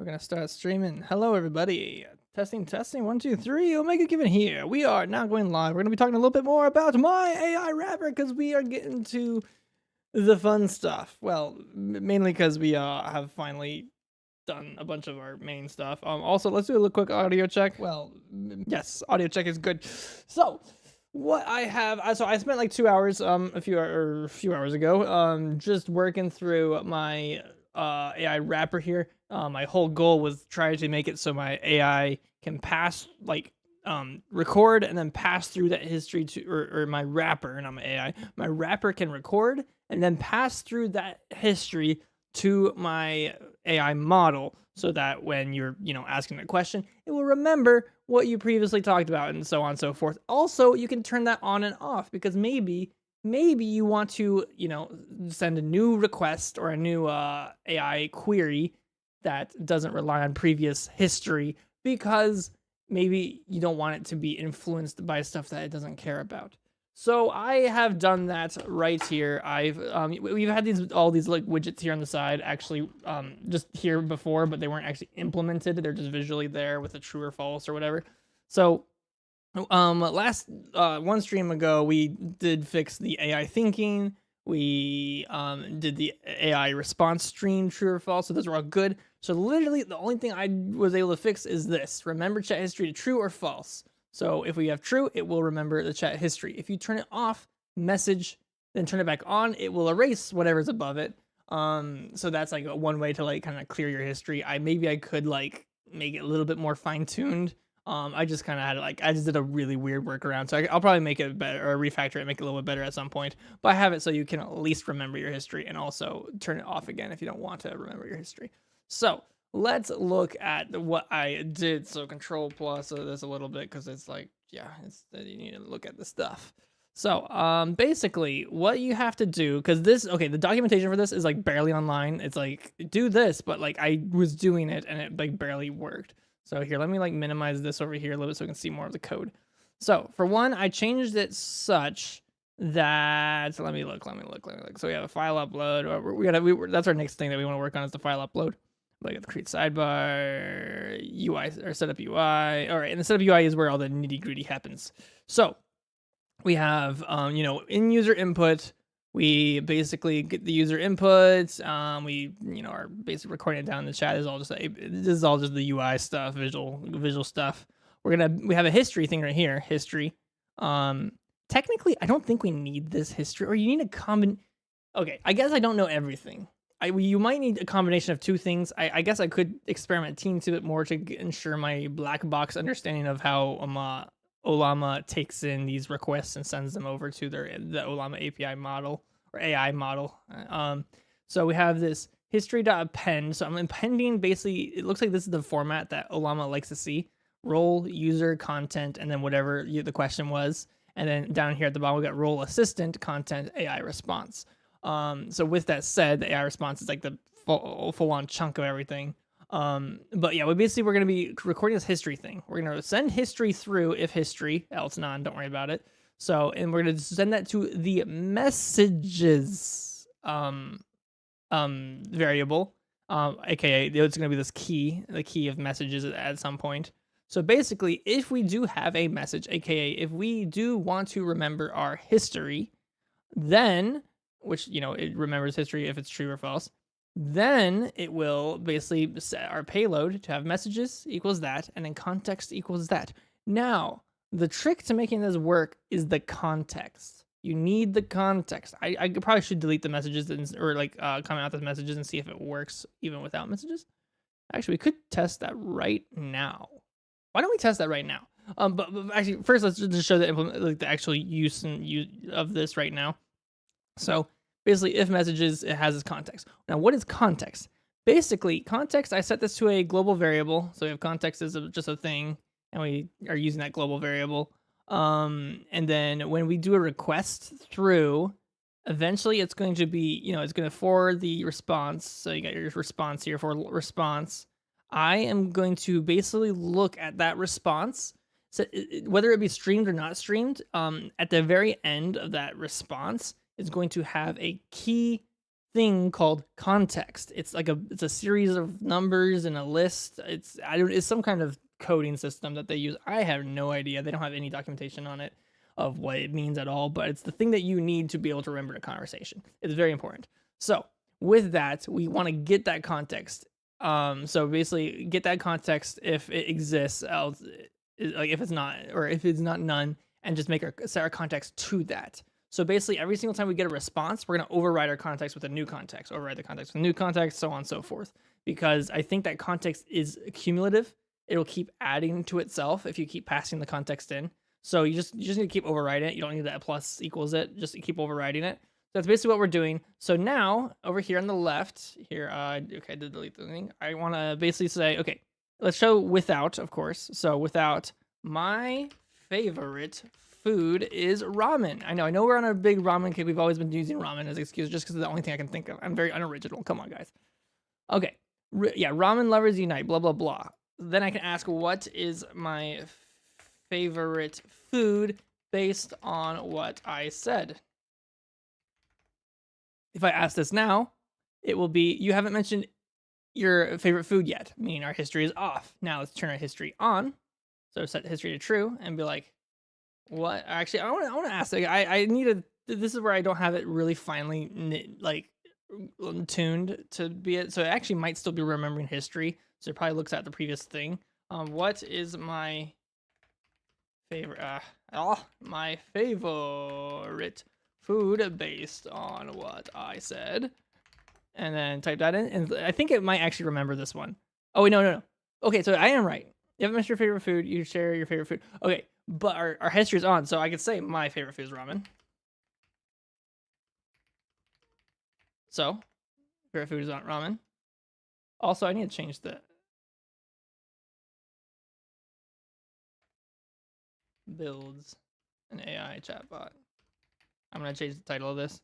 We're gonna start streaming. Hello, everybody. Testing, testing. 1, 2, 3. Omega Given here. We are now going live. We're gonna be talking a little bit more about my AI rapper because we are getting to the fun stuff. Well, mainly because we have finally done a bunch of our main stuff. Also, let's do a little quick audio check. Well, yes, audio check is good. So, what I have, so I spent like 2 hours, a few hours ago, just working through my AI wrapper here. My whole goal was try to make it so my AI can pass, like, record and then pass through that history to, or my wrapper, not my AI. My wrapper can record and then pass through that history to my AI model so that when you're, asking a question, it will remember what you previously talked about and so on and so forth. Also, you can turn that on and off because maybe you want to, send a new request or a new AI query that doesn't rely on previous history because maybe you don't want it to be influenced by stuff that it doesn't care about. So I have done that right here. We've had all these like widgets here on the side actually just here before, but they weren't actually implemented. They're just visually there with a true or false or whatever. So last one stream ago we did fix the AI thinking. We did the AI response stream, true or false. So those are all good. So literally the only thing I was able to fix is this: remember chat history to true or false. So if we have true, it will remember the chat history. If you turn it off, message, then turn it back on, it will erase whatever's above it. So that's like one way to like kind of clear your history. Maybe I could like make it a little bit more fine tuned. I just kind of had I just did a really weird workaround. So I'll probably make it better or refactor it, make it a little bit better at some point. But I have it so you can at least remember your history and also turn it off again if you don't want to remember your history. So let's look at what I did. So control plus this a little bit because it's like, yeah, you need to look at the stuff. So basically what you have to do, because the documentation for this is like barely online. It's like, do this, but like I was doing it and it like barely worked. So here, let me like minimize this over here a little bit so we can see more of the code. So for one, I changed it such that, let me look. So we have a file upload. That's our next thing that we want to work on is the file upload. Like the create sidebar, UI, or setup UI. All right, and the setup UI is where all the nitty gritty happens. So we have, in user input, we basically get the user input. We, are basically recording it down in the chat. This is all just the UI stuff, visual stuff. We have a history thing right here, history. Technically, I don't think we need this history, or you need a okay, I guess I don't know everything. You might need a combination of two things. I guess I could experiment a teeny bit more to ensure my black box understanding of how Ollama takes in these requests and sends them over to the Ollama API model or AI model. So we have this history.append. So I'm appending basically, it looks like this is the format that Ollama likes to see: role, user, content, and then whatever the question was. And then down here at the bottom, we got role assistant, content, AI response. So with that said, the AI response is like the full-on chunk of everything. But yeah, we're going to be recording this history thing. We're going to send history through if history, else none, don't worry about it. So, and we're going to send that to the messages, variable, aka it's going to be this key, the key of messages at some point. So basically, if we do have a message, aka if we do want to remember our history, then, which, it remembers history if it's true or false, then it will basically set our payload to have messages equals that, and then context equals that. Now, the trick to making this work is the context. You need the context. I probably should delete the messages or like comment out the messages and see if it works even without messages. Actually, we could test that right now. Why don't we test that right now? But actually, first let's just show the actual use of this right now. So basically, if messages, it has its context. Now, what is context? Basically, context, I set this to a global variable. So we have context as just a thing, and we are using that global variable. And then when we do a request through, eventually it's going to be, it's going to forward the response. So you got your response here for response. I am going to basically look at that response. So whether it be streamed or not streamed, at the very end of that response, is going to have a key thing called context. It's a series of numbers and a list. It's some kind of coding system that they use. I have no idea. They don't have any documentation on it of what it means at all, but it's the thing that you need to be able to remember a conversation. It's very important. So with that, we want to get that context. So basically get that context if it exists, else like if it's not, or if it's not none, and just set our context to that. So basically every single time we get a response, we're going to override our context with a new context, override the context with a new context, so on and so forth. Because I think that context is cumulative. It'll keep adding to itself if you keep passing the context in. So you just need to keep overriding it. You don't need that plus equals it. Just keep overriding it. So that's basically what we're doing. So now over here on the left here, okay, I did delete the thing. I want to basically say, okay, let's show without, of course. So without, my favorite food is ramen. I know we're on a big ramen kick. We've always been using ramen as an excuse just because it's the only thing I can think of. I'm very unoriginal. Come on, guys. Okay. Yeah, ramen lovers unite, blah, blah, blah. Then I can ask, what is my favorite food based on what I said? If I ask this now, it will be, you haven't mentioned your favorite food yet, meaning our history is off. Now let's turn our history on. So set history to true and be like, what? Actually, I want to ask, like, I need a, this is where I don't have it really finely tuned to be it. So it actually might still be remembering history. So it probably looks at the previous thing. What is my favorite, my favorite food based on what I said? And then type that in. And I think it might actually remember this one. Oh, wait, no. Okay, so I am right. You haven't mentioned your favorite food. You share your favorite food. Okay, but our history is on. So I could say my favorite food is ramen. So, favorite food is not ramen. Also, I need to change the builds an AI chatbot. I'm going to change the title of this.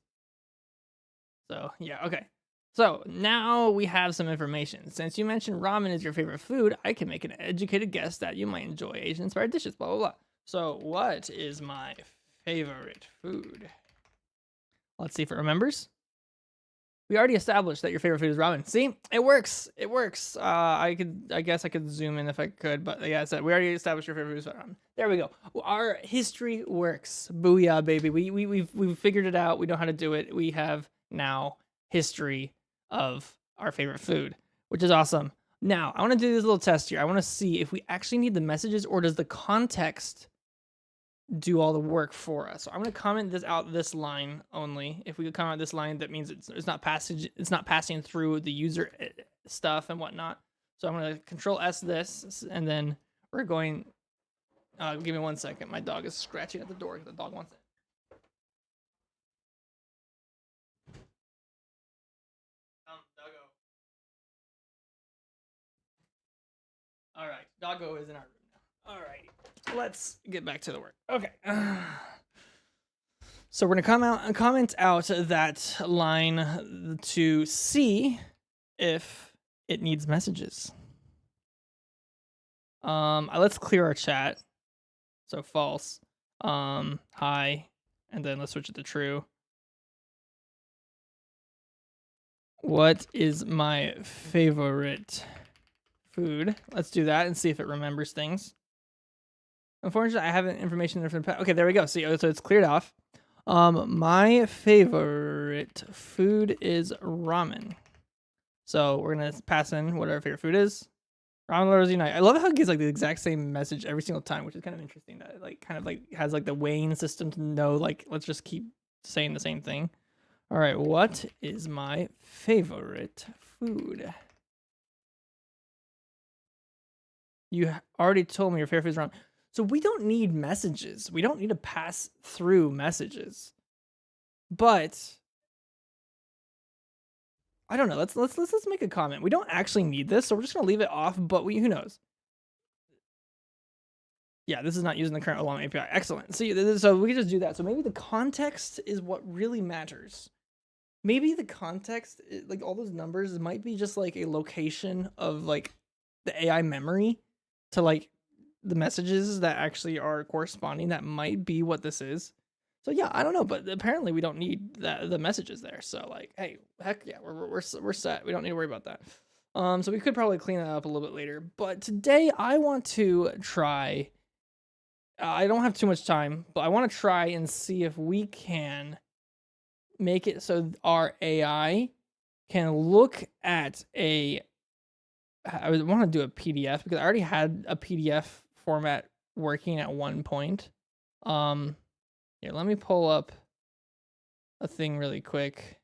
So, yeah, okay. So, now we have some information. Since you mentioned ramen is your favorite food, I can make an educated guess that you might enjoy Asian-inspired dishes, blah, blah, blah. So, what is my favorite food? Let's see if it remembers. We already established that your favorite food is ramen. See, it works. It works. I guess I could zoom in if I could, but yeah, I said we already established your favorite food is ramen. There we go. Our history works. Booyah, baby. We've figured it out. We know how to do it. We have now history of our favorite food, which is awesome. Now I want to do this little test here. I want to see if we actually need the messages, or does the context do all the work for us. So I'm going to comment this out this line only. If we could comment this line, that means it's not passing through the user stuff and whatnot. So I'm going to Control S this, and then we're going. Give me 1 second. My dog is scratching at the door. The dog wants it. Doggo. All right, doggo is in our room now. All right. Let's get back to the work. Okay. So we're gonna comment out that line to see if it needs messages. Let's clear our chat. So false. Hi, and then let's switch it to true. What is my favorite food? Let's do that and see if it remembers things. Unfortunately, I haven't information there from the past. Okay, there we go. See, so it's cleared off. My favorite food is ramen. So we're gonna pass in what our favorite food is. Ramen lovers unite. I love how it gives like the exact same message every single time, which is kind of interesting. That it, like kind of like has like the weighing system to know like let's just keep saying the same thing. All right, what is my favorite food? You already told me your favorite food is ramen. So we don't need messages. We don't need to pass through messages. But I don't know. Let's make a comment. We don't actually need this, so we're just gonna leave it off. But who knows? Yeah, this is not using the current Ollama API. Excellent. See, so we can just do that. So maybe the context is what really matters. Maybe the context, like all those numbers, might be just like a location of like the AI memory to like the messages that actually are corresponding. That might be what this is. So yeah, I don't know, but apparently we don't need the messages there. So like, hey, heck yeah, we're set. We don't need to worry about that. So we could probably clean that up a little bit later. But today I want to try. I don't have too much time, but I want to try and see if we can make it so our AI can look at a. I want to do a PDF because I already had a PDF format working at one point. Here, let me pull up a thing really quick.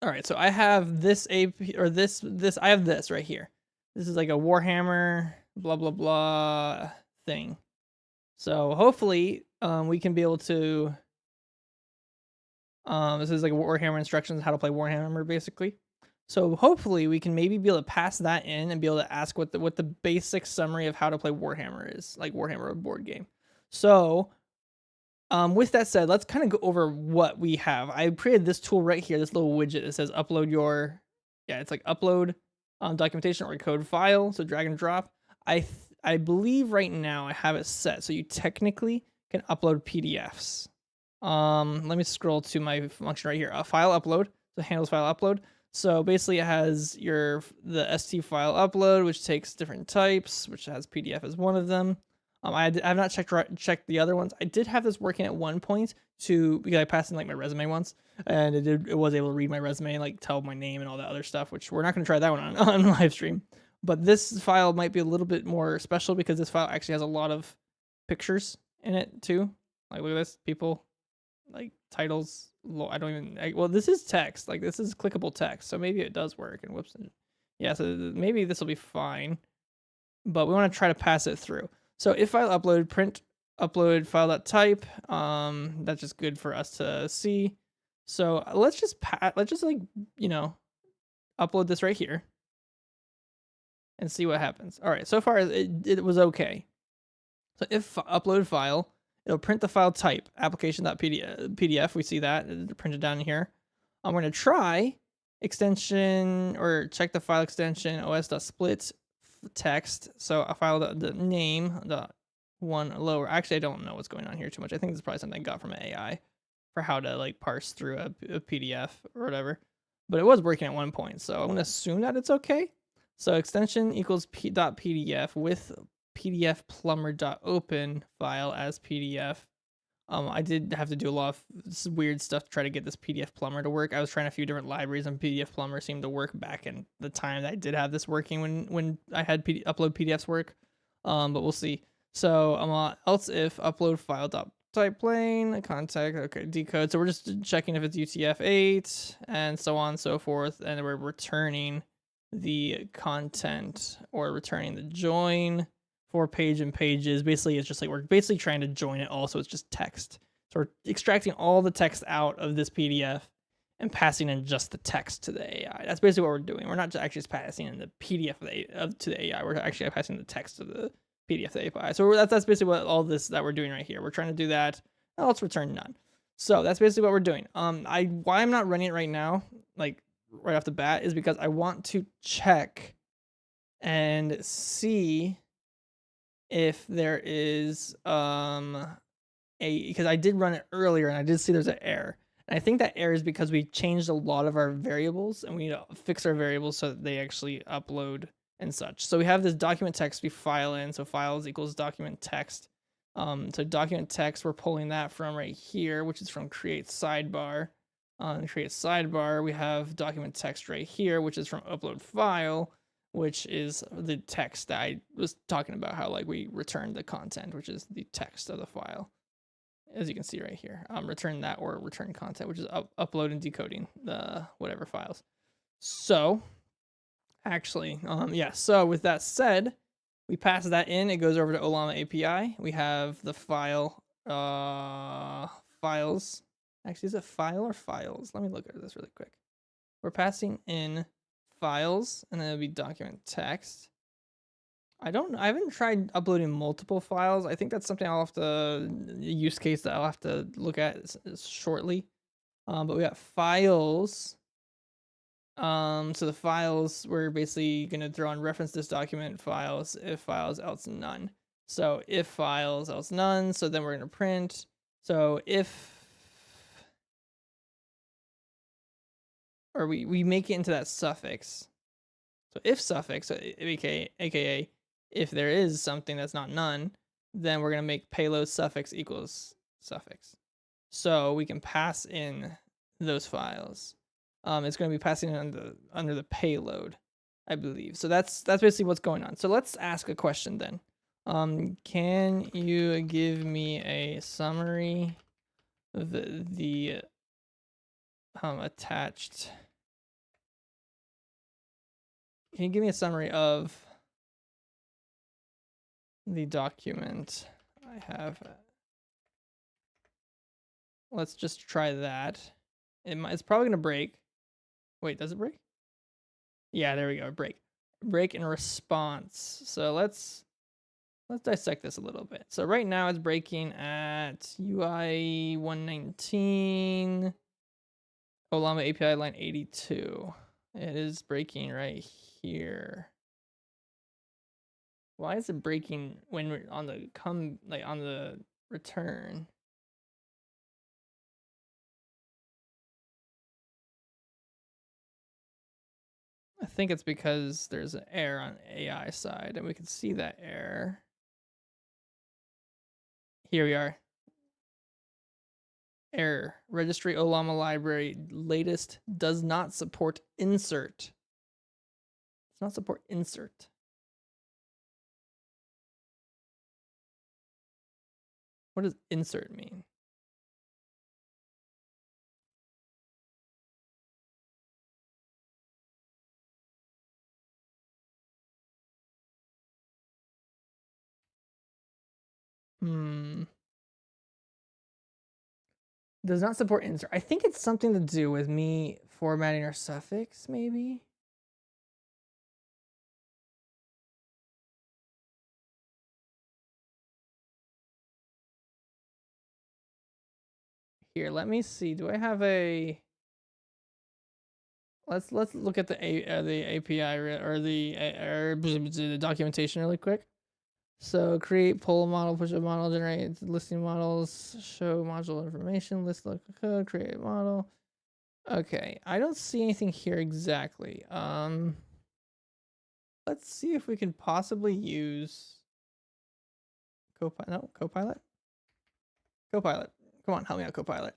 All right, so I have this AP or this I have this right here. This is like a Warhammer blah blah blah thing. So hopefully we can be able to this is like Warhammer instructions how to play Warhammer basically. So hopefully we can maybe be able to pass that in and be able to ask what the basic summary of how to play Warhammer is, like Warhammer board game. So with that said, let's kind of go over what we have. I created this tool right here, this little widget that says upload your, it's like upload documentation or code file. So drag and drop. I believe right now I have it set so you technically can upload PDFs. Let me scroll to my function right here. File upload. So handles file upload. So basically it has the ST file upload, which takes different types, which has PDF as one of them. I've not checked the other ones. I did have this working at one point because I passed in like my resume once, and it was able to read my resume and like tell my name and all that other stuff, which we're not going to try that one on live stream. But this file might be a little bit more special because this file actually has a lot of pictures in it too. Like look at this, people, like titles. I don't even. Well, this is text. Like this is clickable text, so maybe it does work. And whoops, yeah. So maybe this will be fine. But we want to try to pass it through. So if file upload, print upload file.type, that's just good for us to see. So let's just like, upload this right here and see what happens. All right, so far it was okay. So if upload file, it'll print the file type, application.pdf. We see that printed down here. I'm going to try extension or check the file extension os.split text. So I file the name, the one lower. Actually, I don't know what's going on here too much. I think this is probably something I got from an AI for how to like parse through a PDF or whatever. But it was working at one point, so I'm gonna assume that it's okay. So extension equals .pdf with PDF plumber.open file as PDF. I did have to do a lot of weird stuff to try to get this PDF plumber to work. I was trying a few different libraries, and PDF plumber seemed to work back in the time that I did have this working when I had upload PDFs work. But we'll see. So else if upload file type plain contact, okay, decode. So we're just checking if it's UTF-8 and so on and so forth, and we're returning the content or returning the join for page and pages. Basically, it's just like we're basically trying to join it all, so it's just text. So we're extracting all the text out of this PDF and passing in just the text to the AI. That's basically what we're doing. We're not actually just passing in the PDF to the AI. We're actually passing the text to the PDF to the API. So that's basically what all this that we're doing right here. We're trying to do that. Now let's return none. So that's basically what we're doing. Why I'm not running it right now, like right off the bat, is because I want to check and see if there is because I did run it earlier and I did see there's an error. And I think that error is because we changed a lot of our variables and we need to fix our variables so that they actually upload and such. So we have this document text we file in. So files equals document text. So document text, we're pulling that from right here, which is from create sidebar. Create sidebar, we have document text right here, which is from upload file, which is the text that I was talking about, how like we return the content, which is the text of the file. As you can see right here, return that or return content, which is upload and decoding the whatever files. So actually, so with that said, we pass that in, it goes over to Olama API. We have the file, files. Actually, is it file or files? Let me look at this really quick. We're passing in files, and then it'll be document text. I haven't tried uploading multiple files. I think that's something I'll have to, use case that I'll have to look at shortly. But we got files. So the files, we're basically gonna throw on reference this document files, if files, else none. So if files else none, so then we're going to print. So if, or we make it into that suffix. So if suffix, aka if there is something that's not none, then we're going to make payload suffix equals suffix. So we can pass in those files. It's going to be passing under the payload, I believe. So that's basically what's going on. So let's ask a question then. Can you give me a summary of the attached? Can you give me a summary of the document I have? Let's just try that. It's probably gonna break. Wait, does it break? Yeah, there we go. Break in response. So let's dissect this a little bit. So right now it's breaking at UI 119, Olama API line 82. It is breaking right here. Why is it breaking when we're on the on the return? I think it's because there's an error on AI side, and we can see that error. Here we are. Error. Registry Olama library latest does not support insert. Does not support insert. What does insert mean? Does not support insert. I think it's something to do with me formatting our suffix, maybe. Here, let me see. Do I have a? Let's look at the API or the documentation really quick. So create pull model, push a model, generate listing models, show module information, list local code, create model. Okay, I don't see anything here exactly. Let's see if we can possibly use Copilot. No, Copilot. Copilot. Come on, help me out, Copilot.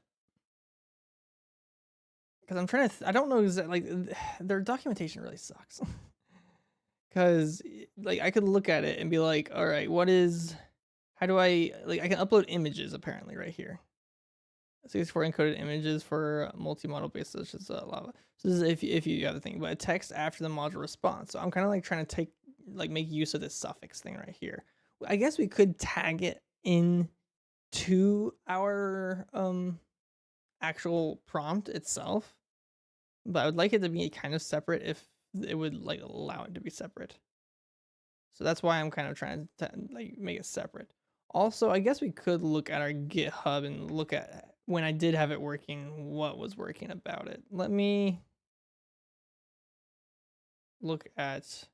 Because I'm trying to. I don't know exactly. Like their documentation really sucks. Because like I could look at it and be like, all right, how do I I can upload images apparently right here. 64 encoded images for multi-model based such as lava. So this is if you have the thing, but a text after the module response. So I'm kind of like trying to make use of this suffix thing right here. I guess we could tag it in to our actual prompt itself, but I would like it to be kind of separate if it would allow it to be separate. So that's why I'm kind of trying to make it separate. Also, I guess we could look at our GitHub and look at when I did have it working, what was working about it. Let me look at.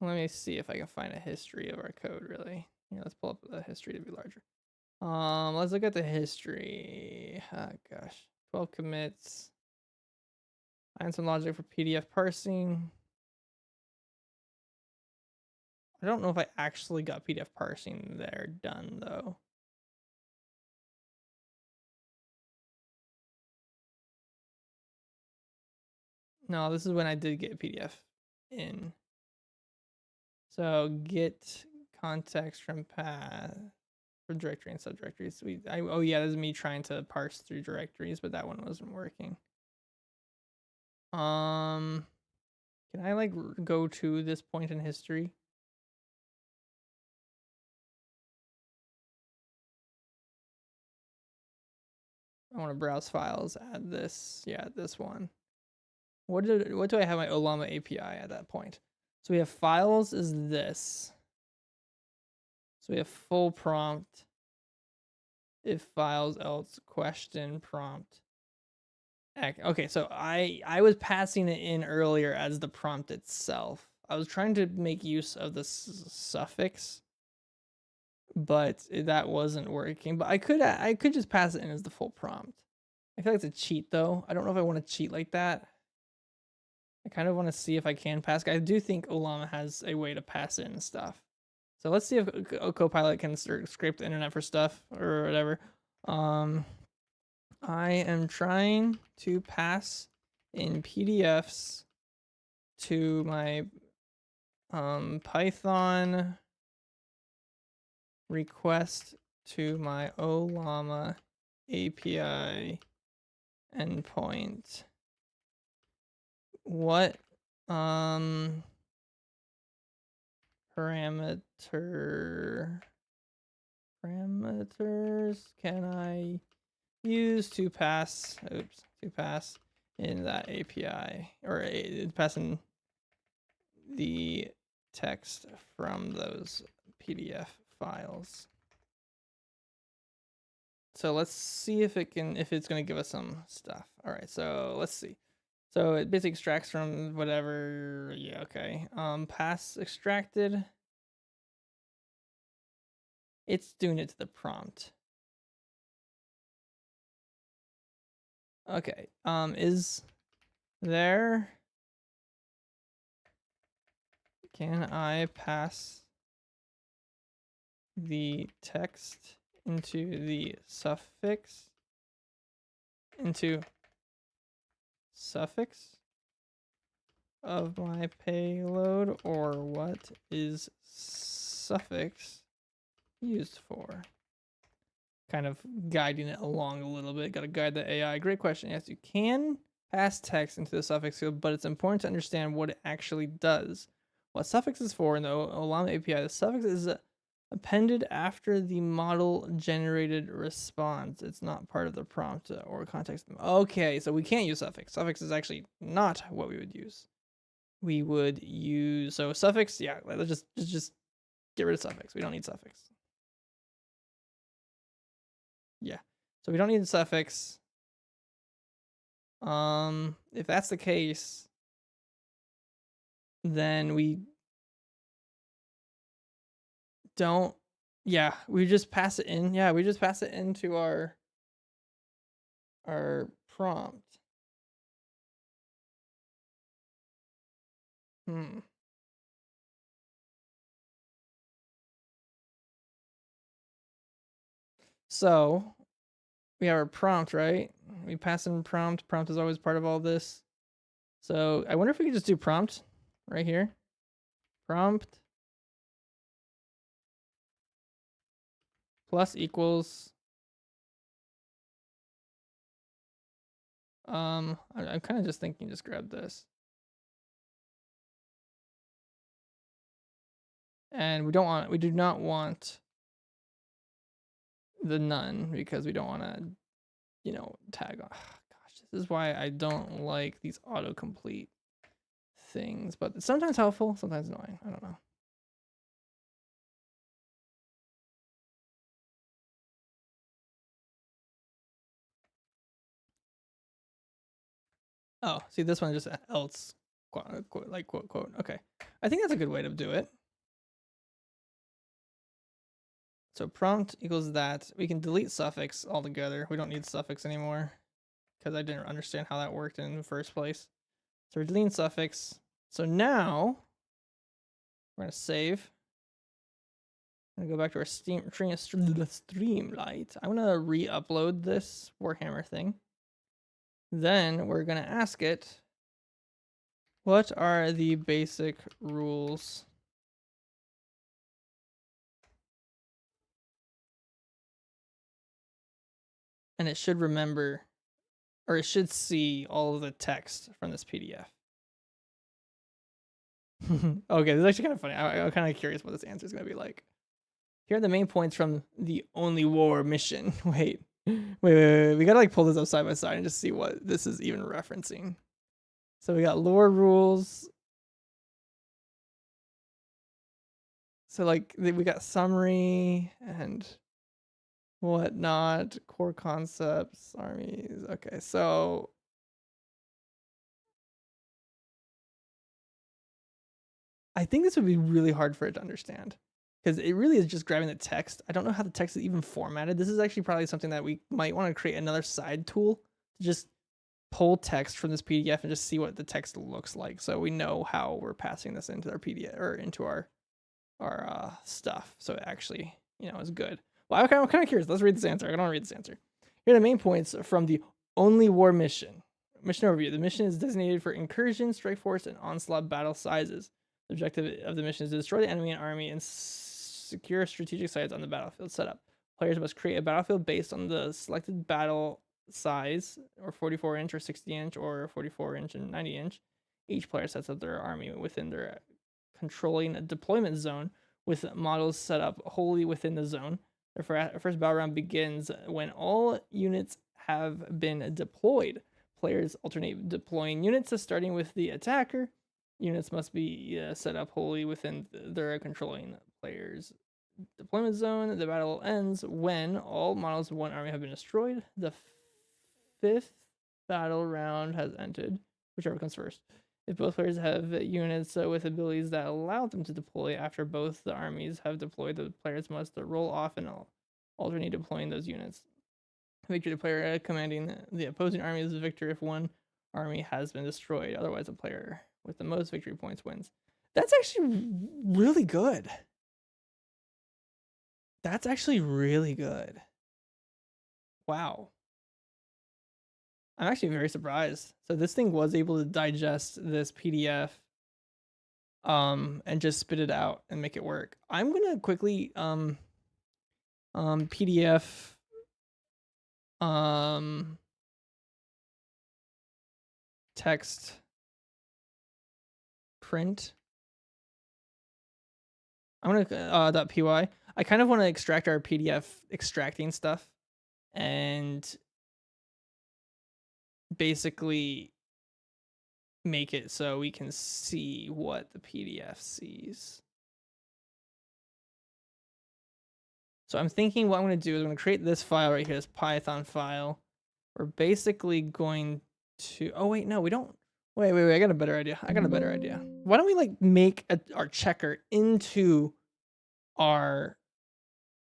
Let me see if I can find a history of our code really. Here, let's pull up the history to be larger. Let's look at the history. Oh gosh. 12 commits. Find some logic for PDF parsing. I don't know if I actually got PDF parsing there done though. No, this is when I did get PDF in. So get context from path for directory and subdirectories. Oh yeah, this is me trying to parse through directories, but that one wasn't working. Can I go to this point in history? I want to browse files, add this. Yeah, this one. What do I have my Olama API at that point? So we have files is this. So we have full prompt. If files else question prompt. Okay, so I was passing it in earlier as the prompt itself. I was trying to make use of the suffix, but that wasn't working. But I could just pass it in as the full prompt. I feel like it's a cheat though. I don't know if I want to cheat like that. I kind of want to see if I can pass. I do think Ollama has a way to pass in stuff. So let's see if Copilot can scrape the internet for stuff or whatever. I am trying to pass in PDFs to my Python request to my Ollama API endpoint. What parameters can I use to pass in that API, or pass in the text from those PDF files. So let's see if it's going to give us some stuff. All right, so let's see. So it basically extracts from whatever. Yeah, okay. Pass extracted. It's doing it to the prompt. Okay. Is there? Can I pass the text into the suffix? Of my payload, or what is suffix used for? Kind of guiding it along a little bit. Got to guide the AI. Great question. Yes, you can pass text into the suffix field, but it's important to understand what it actually does. What suffix is for in the Ollama API, the suffix is appended after the model generated response. It's not part of the prompt or context. Okay, so we can't use suffix. Suffix is actually not what we would use. We would use, so suffix, yeah, let's just get rid of suffix. We don't need suffix. Yeah, so we don't need the suffix. If that's the case, then we don't, yeah, we just pass it in. Yeah, we just pass it into our prompt. So we have our prompt, right? We pass in prompt. Prompt is always part of all this. So I wonder if we could just do prompt right here. Prompt plus equals. I'm kind of just thinking, just grab this. And we do not want the none, because we don't want to, tag on. Gosh, this is why I don't like these autocomplete things, but it's sometimes helpful, sometimes annoying. I don't know. Oh, see, this one just else, quote, like quote, quote. Okay. I think that's a good way to do it. So prompt equals that. We can delete suffix altogether. We don't need suffix anymore because I didn't understand how that worked in the first place. So we're deleting suffix. So now we're going to save. I'm going to go back to our Streamlight. I'm going to re-upload this Warhammer thing. Then we're going to ask it, what are the basic rules? And it should remember, or it should see all of the text from this PDF. Okay, this is actually kind of funny. I'm kind of curious what this answer is going to be like. Here are the main points from the Only War mission. Wait. We gotta like pull this up side by side and just see what this is even referencing. So we got lore rules. So like we got summary and whatnot, core concepts, armies. Okay, so I think this would be really hard for it to understand because it really is just grabbing the text. I don't know how the text is even formatted. This is actually probably something that we might want to create another side tool to just pull text from this PDF and just see what the text looks like, so we know how we're passing this into our PDF or into our stuff, so it actually is good. Well, I'm kind of curious. Let's read this answer. I don't want to read this answer. Here are the main points from the Only War mission. Mission overview. The mission is designated for incursion, strike force, and onslaught battle sizes. The objective of the mission is to destroy the enemy and army and secure strategic sites on the battlefield setup. Players must create a battlefield based on the selected battle size, or 44-inch or 60-inch or 44-inch and 90-inch. Each player sets up their army within their controlling a deployment zone with models set up wholly within the zone. The first battle round begins when all units have been deployed. Players alternate deploying units, starting with the attacker. Units must be set up wholly within their controlling player's deployment zone. The battle ends when all models of one army have been destroyed. The fifth battle round has ended, whichever comes first. If both players have units with abilities that allow them to deploy after both the armies have deployed, the players must roll off and alternate deploying those units. Victory, the player commanding the opposing army is the victor if one army has been destroyed. Otherwise, the player with the most victory points wins. That's actually really good. That's actually really good. Wow. I'm actually very surprised. So this thing was able to digest this PDF and just spit it out and make it work. I'm gonna quickly PDF text print. I'm gonna .py. I kind of want to extract our PDF extracting stuff and basically make it so we can see what the PDF sees. So I'm thinking what I'm going to do is I'm going to create this file right here, this Python file. We're basically going to, oh wait, no, we don't. Wait, I got a better idea. Why don't we like make our checker into our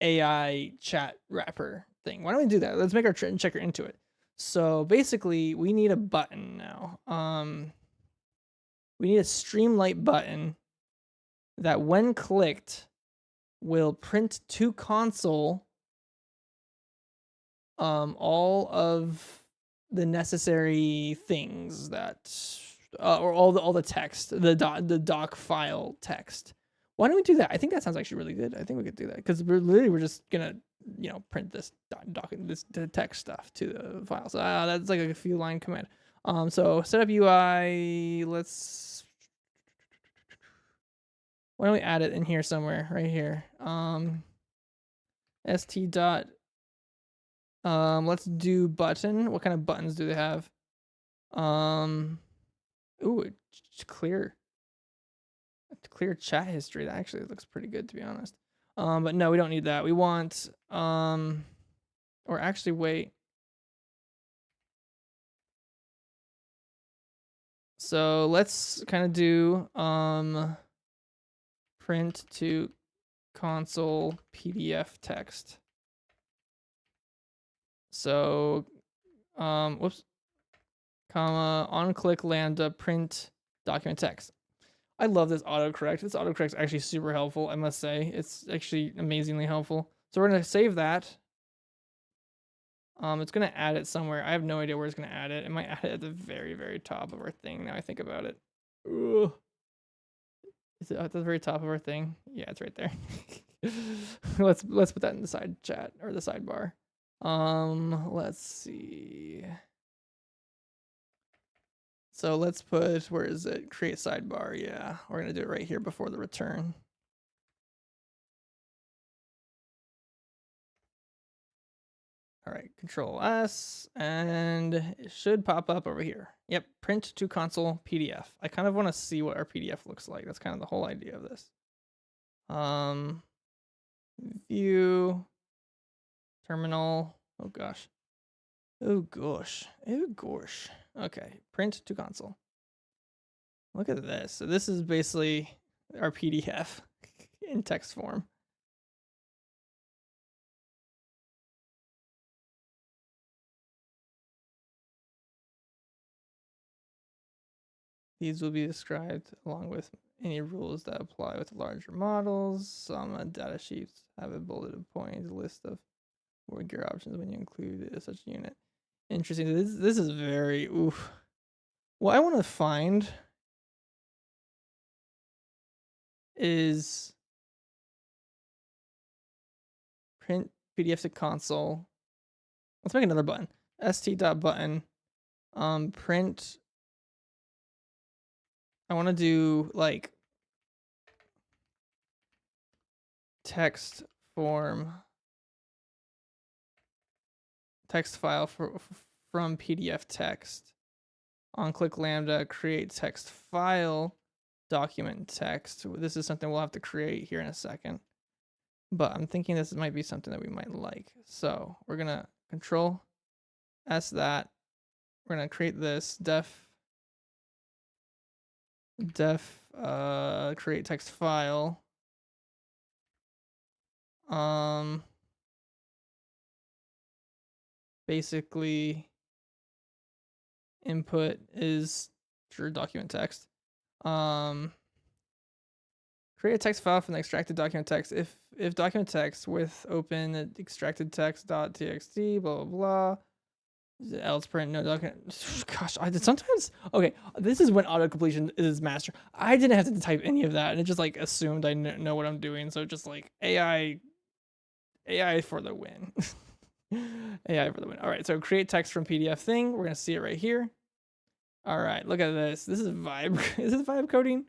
AI chat wrapper thing? Why don't we do that? Let's make our checker into it. So basically we need a button now. We need a Streamlight button that when clicked will print to console all of the necessary things that or all the text, the doc file text. Why don't we do that? I think that sounds actually really good. I think we could do that because we're just gonna print this this text stuff to the file. So that's like a few line command. So setup UI. Why don't we add it in here somewhere, right here? St dot. Let's do button. What kind of buttons do they have? Ooh, it's clear chat history. That actually looks pretty good, to be honest. But no, we don't need that. We want or actually wait. So let's kind of do print to console PDF text. So whoops, comma, on click lambda print document text. I love this autocorrect. This autocorrect is actually super helpful, I must say. It's actually amazingly helpful. So we're gonna save that. It's gonna add it somewhere. I have no idea where it's gonna add it. It might add it at the very, very top of our thing. Now I think about it. Ugh. Is it at the very top of our thing? Yeah, it's right there. let's put that in the side chat or the sidebar. Let's see. So let's put, where is it? Create sidebar. Yeah, we're gonna do it right here before the return. All right, Control S, and it should pop up over here. Yep, print to console PDF. I kind of want to see what our PDF looks like. That's kind of the whole idea of this. View, terminal. Oh gosh. Okay, print to console. Look at this. So this is basically our PDF in text form. These will be described along with any rules that apply with larger models. Some data sheets have a bulleted point list of word gear options when you include such a unit. Interesting. This is very oof. What I want to find is print PDF to console. Let's make another button. st.button. Print. I want to do like text form, text file from PDF text. On click lambda, create text file, document text. This is something we'll have to create here in a second, but I'm thinking this might be something that we might like. So we're gonna control S that. We're gonna create this def create text file. Basically input is your document text. Create a text file from the extracted document text. If document text with open extracted text.txt, blah, blah, blah. Else print no document. Gosh, I did sometimes. Okay, this is when auto completion is master. I didn't have to type any of that, and it just like assumed I know what I'm doing. So just like AI for the win. AI for the win. All right, so create text from PDF thing. We're gonna see it right here. All right, look at this. This is vibe. Is this vibe coding?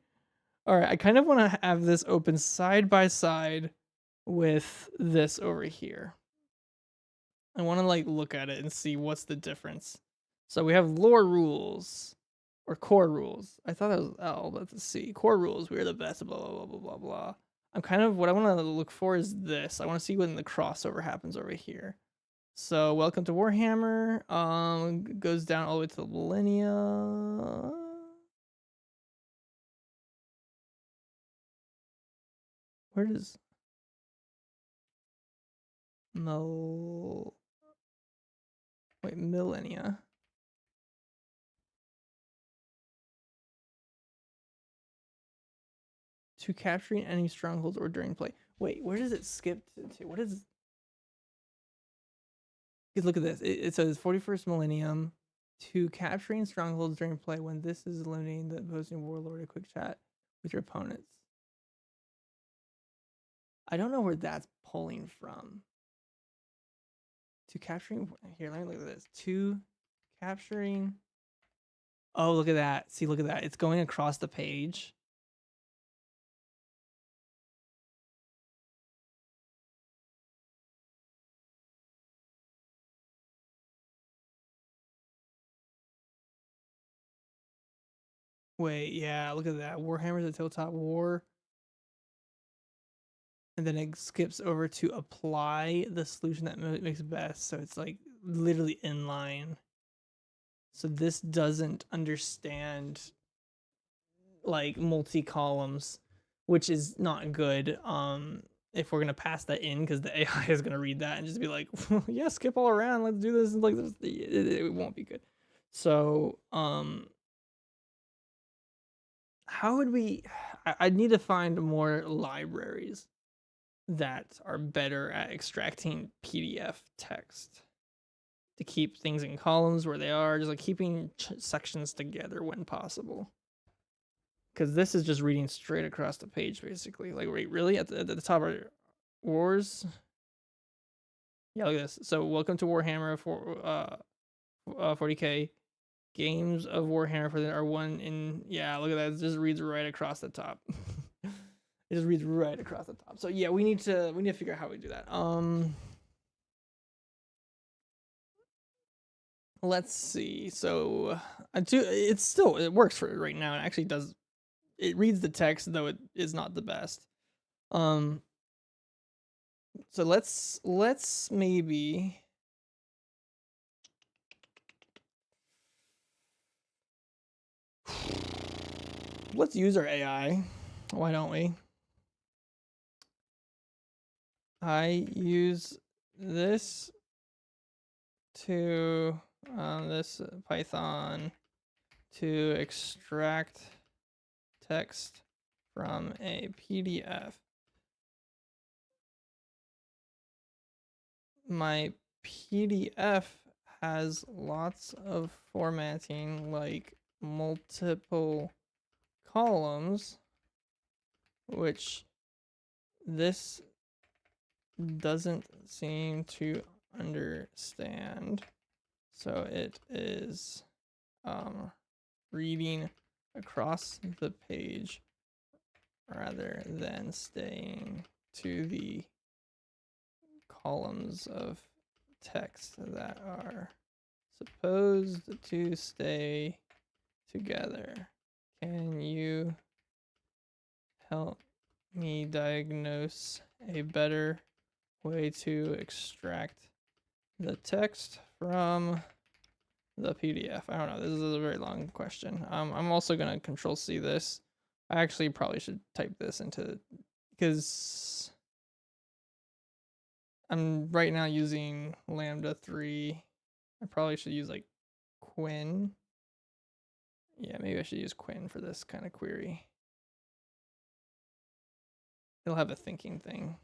All right, I kind of want to have this open side by side with this over here. I want to like look at it and see what's the difference. So we have lore rules or core rules. I thought that was L, but let's see. Core rules, we're the best, blah, blah, blah, blah, blah, blah. I'm kind of, what I want to look for is this. I want to see when the crossover happens over here. So welcome to Warhammer. Goes down all the way to the millennia. Where does millennia? To capturing enemy strongholds or during play. Wait, where does it skip to? What is? Look at this. It says 41st millennium to capturing strongholds during play when this is eliminating the opposing warlord a quick chat with your opponents. I don't know where that's pulling from. To capturing here, let me look at this. To capturing. Oh, look at that. See, look at that. It's going across the page. Wait, yeah, look at that. Warhammer's a tabletop war. And then it skips over to apply the solution that makes it best. So it's like literally in line. So this doesn't understand like multi-columns, which is not good. If we're gonna pass that in, because the AI is gonna read that and just be like, yeah, skip all around, let's do this. Like it won't be good. So how would we? I need to find more libraries that are better at extracting PDF text to keep things in columns where they are, just like keeping sections together when possible. Because this is just reading straight across the page, basically. Like, wait, really? At the top are wars? Yeah, look at this. So, welcome to Warhammer for 40K. Games of Warhammer for are one in. Yeah, look at that. It just reads right across the top. It just reads right across the top. So yeah, we need to figure out how we do that. Let's see. So it works for it right now. It actually does. It reads the text, though it is not the best. So let's maybe. Let's use our AI. Why don't we? I use this to this Python to extract text from a PDF. My PDF has lots of formatting, like multiple columns, which this doesn't seem to understand. So it is reading across the page rather than staying to the columns of text that are supposed to stay together. Can you help me diagnose a better way to extract the text from the PDF? I don't know. This is a very long question. I'm also gonna Control C this. I actually probably should type this into, because I'm right now using Lambda 3. I probably should use like Quinn. Yeah, maybe I should use Quinn for this kind of query. It'll have a thinking thing.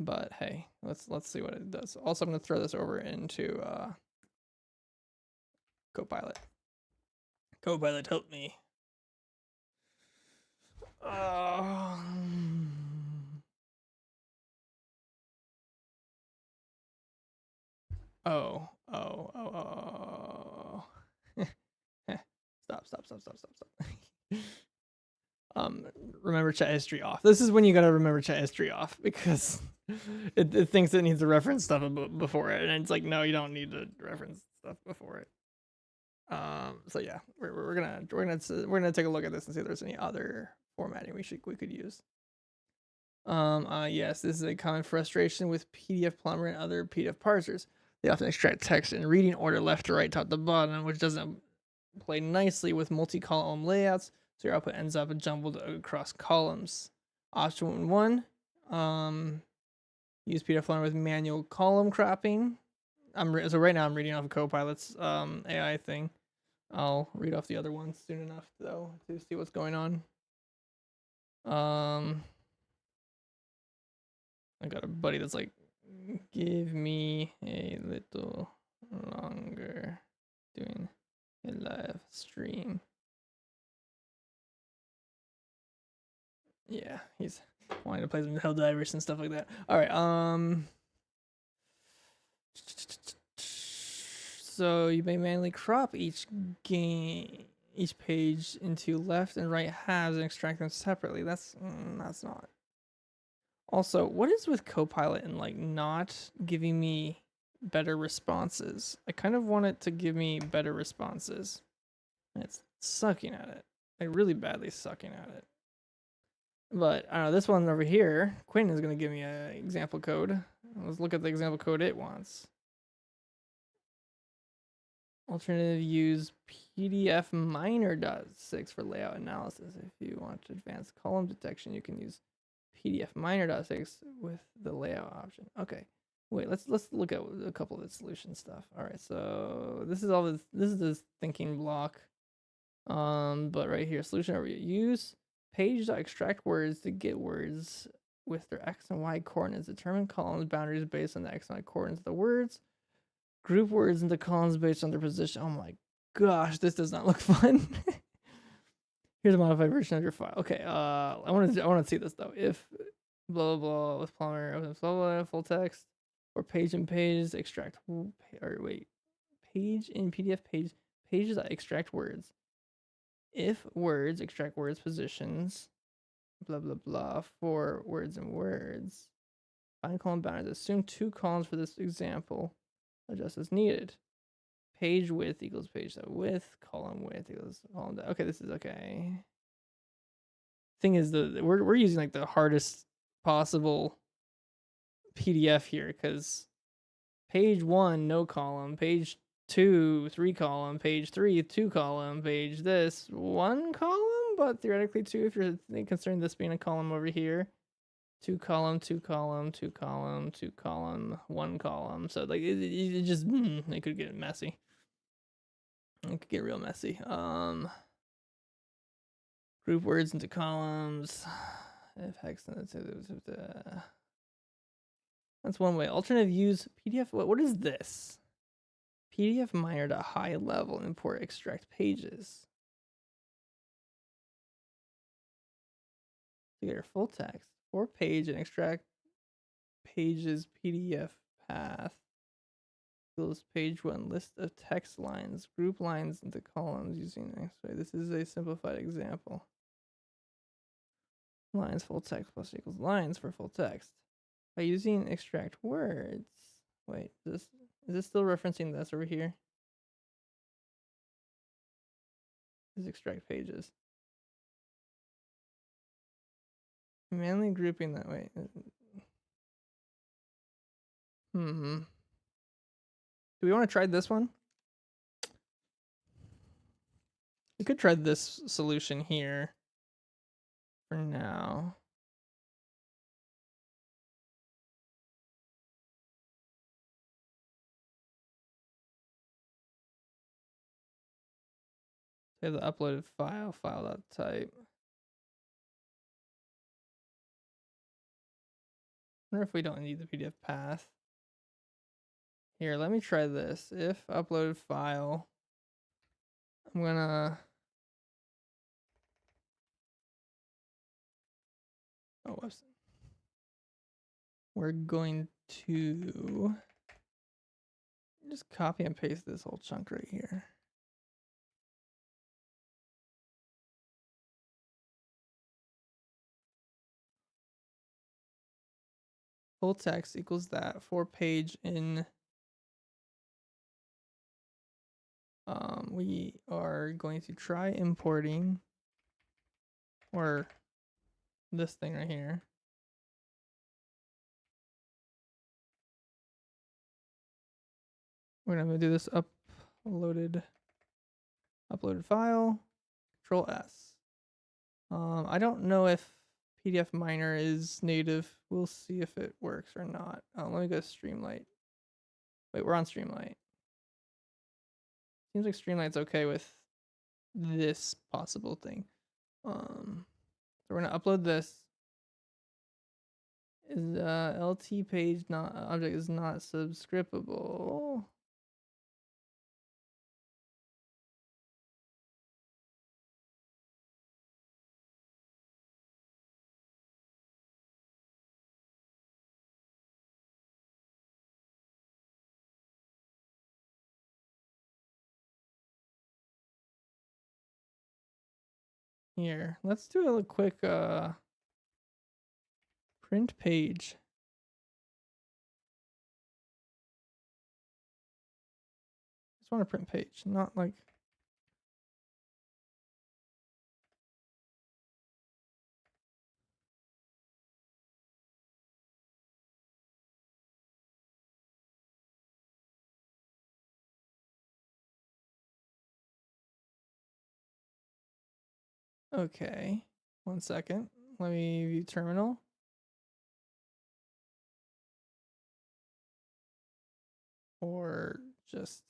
But hey, let's see what it does. Also, I'm gonna throw this over into Copilot. Copilot, help me. Oh. Stop. Remember chat history off. This is when you gotta remember chat history off, because it thinks it needs to reference stuff before it, and it's like, no, you don't need to reference stuff before it. So yeah, we're gonna take a look at this and see if there's any other formatting we could use. Yes, this is a common frustration with PDF Plumber and other PDF parsers. They often extract text in reading order left to right, top to bottom, which doesn't play nicely with multi-column layouts, so your output ends up jumbled across columns. Option 1, use PDF Plumber with manual column cropping. So right now I'm reading off of Copilot's AI thing. I'll read off the other ones soon enough, though, to see what's going on. I got a buddy that's like, give me a little longer doing a live stream. Yeah, he's wanting to play some Helldivers and stuff like that. All right, so you may manually crop each page into left and right halves and extract them separately. That's not. Also, what is with Copilot and like not giving me better responses? I kind of want it to give me better responses. It's sucking at it. Like really badly sucking at it. But I don't know, this one over here, Quinn is going to give me an example code. Let's look at the example code it wants. Alternative, use PDF miner.6 for layout analysis. If you want advanced column detection, you can use PDF miner.6 with the layout option. Okay, wait, let's look at a couple of the solution stuff. All right, so this is this thinking block. But right here, solution overview. Use page.extract words to get words with their x and y coordinates. Determine columns boundaries based on the x and y coordinates of the words. Group words into columns based on their position. Oh my gosh, this does not look fun. Here's a modified version of your file. Okay, I want to see this though. If blah blah blah with Plumber, blah blah full text, or page in pages extract, or wait, page in PDF pages that extract words. If words extract words positions, blah blah blah for words and words. Find column boundaries. Assume 2 columns for this example. Adjust as needed. Page width equals page width. Column width equals column. Okay, this is okay. Thing is, we're using like the hardest possible PDF here, because page 1 no column, page 2 3 column, page 3 2 column, page this 1 column. but theoretically too, if you're considering this being a column over here, 2 column, 2 column, 2 column, 2 column, 1 column. So like it just it could get messy. It could get real messy. Group words into columns. If hex, that's one way. Alternative use PDF. What is this? PDF miner to high level import extract pages. To get your full text, 4-page and extract pages PDF path. Equals page 1 list of text lines, group lines into columns using X-ray. This is a simplified example. Lines full text plus equals lines for full text. By using extract words. Wait, is this still referencing this over here? This is extract pages. Manually grouping that way. Do we want to try this one? We could try this solution here for now. Say the uploaded file.type. I wonder if we don't need the PDF path. Here, let me try this. If uploaded file, I'm gonna. Oh, whoops. We're going to just copy and paste this whole chunk right here. Full text equals that 4-page in. We are going to try importing or this thing right here. We're gonna do this uploaded file, Control S. I don't know if PDF Miner is native. We'll see if it works or not. Let me go to Streamlight. Wait, we're on Streamlight. Seems like Streamlight's okay with this possible thing. So we're gonna upload this. Is LT page not object is not subscribable? Here, let's do a quick print page. Just want a print page, not like. Okay, 1 second. Let me view terminal. Or just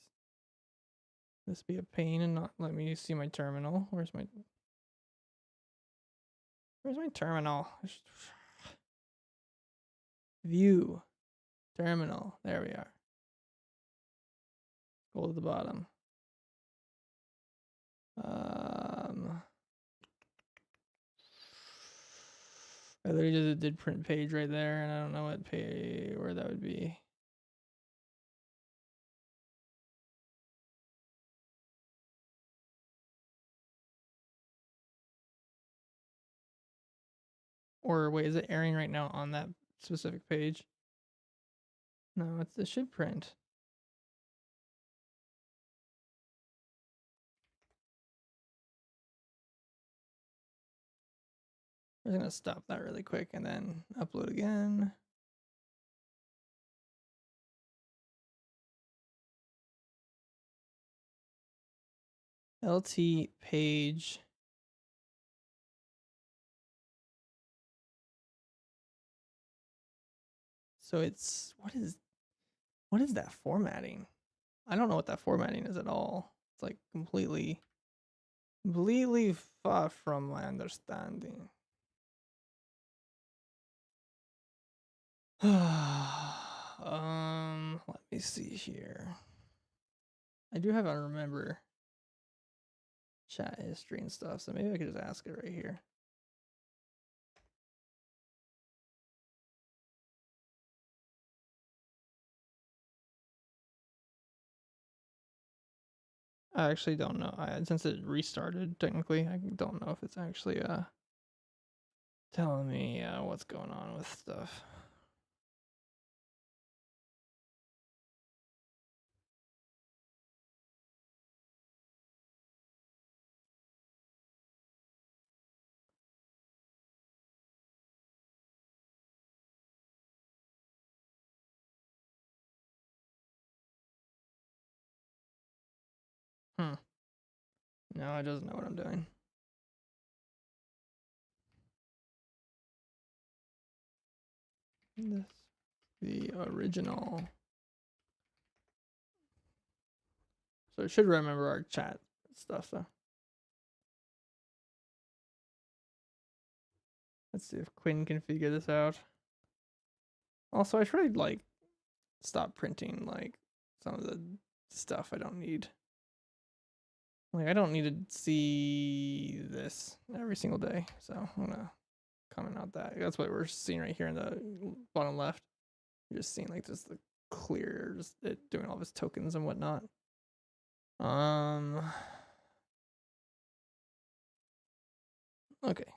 this be a pain and not let me see my terminal. Where's my terminal? View terminal. There we are. Go to the bottom. I literally just did print page right there, and I don't know what where that would be. Or wait, is it airing right now on that specific page? No, it should print. I'm just gonna stop that really quick and then upload again. LT page So it's what is that formatting? I don't know what that formatting is at all. It's like completely far from my understanding. Let me see here. I do have a remember chat history and stuff, so maybe I could just ask it right here. I actually don't know. Since it restarted, technically, I don't know if it's actually telling me what's going on with stuff. No, it doesn't know what I'm doing. This the original. So it should remember our chat stuff though. Let's see if Quinn can figure this out. Also, I should like stop printing like some of the stuff I don't need. Like I don't need to see this every single day, so I'm gonna comment out that. That's what we're seeing right here in the bottom left. You're just seeing like just the clear, just it doing all of its tokens and whatnot. Okay.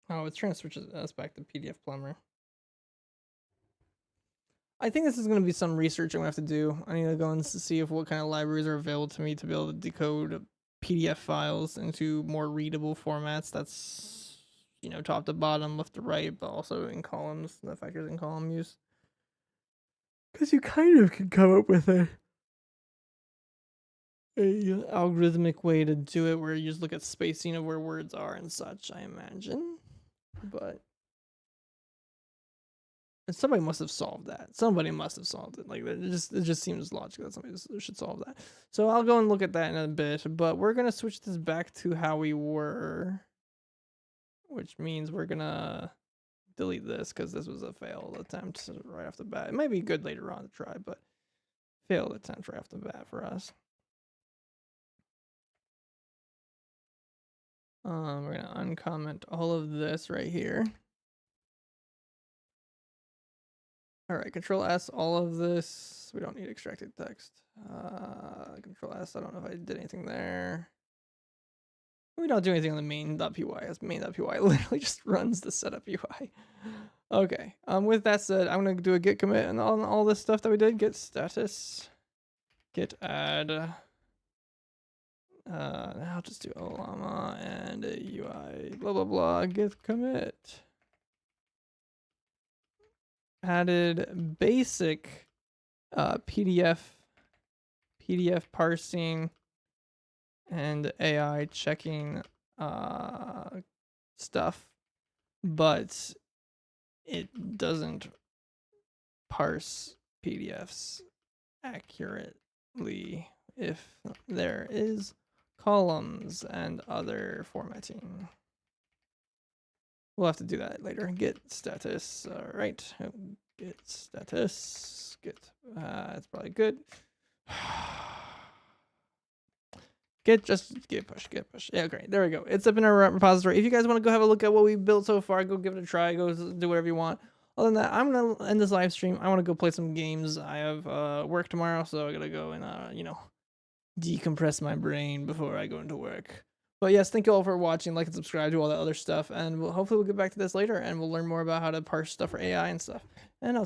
Oh, it's trying to switch us back to PDF Plumber. I think this is going to be some research I'm going to have to do. I need to go and see if what kind of libraries are available to me to be able to decode PDF files into more readable formats. That's, you know, top to bottom, left to right, but also in columns, the factors in column use. Because you kind of can come up with a algorithmic way to do it where you just look at spacing of where words are and such, I imagine. But somebody must have solved that. Somebody must have solved it. Like it just seems logical that somebody should solve that. So I'll go and look at that in a bit. But we're gonna switch this back to how we were, which means we're gonna delete this because this was a failed attempt right off the bat. It might be good later on to try, but failed attempt right off the bat for us. We're gonna uncomment all of this right here. All right, Control S, all of this. We don't need extracted text. Control S, I don't know if I did anything there. We don't do anything on the main.py, as main.py literally just runs the setup UI. Okay, with that said, I'm gonna do a git commit and on all this stuff that we did, git status, git add. I'll just do llama and a UI, blah, blah, blah, git commit. Added basic PDF parsing and AI checking stuff, but it doesn't parse PDFs accurately if there is columns and other formatting. We'll have to do that later. Git status. All right. Git status. Git. It's probably good. Git push. Yeah, great. There we go. It's up in our repository. If you guys want to go have a look at what we built so far, go give it a try. Go do whatever you want. Other than that, I'm gonna end this live stream. I want to go play some games. I have work tomorrow, so I gotta go and you know, decompress my brain before I go into work. But yes, thank you all for watching. Like and subscribe to all that other stuff, and hopefully we'll get back to this later, and we'll learn more about how to parse stuff for AI and stuff. And I'll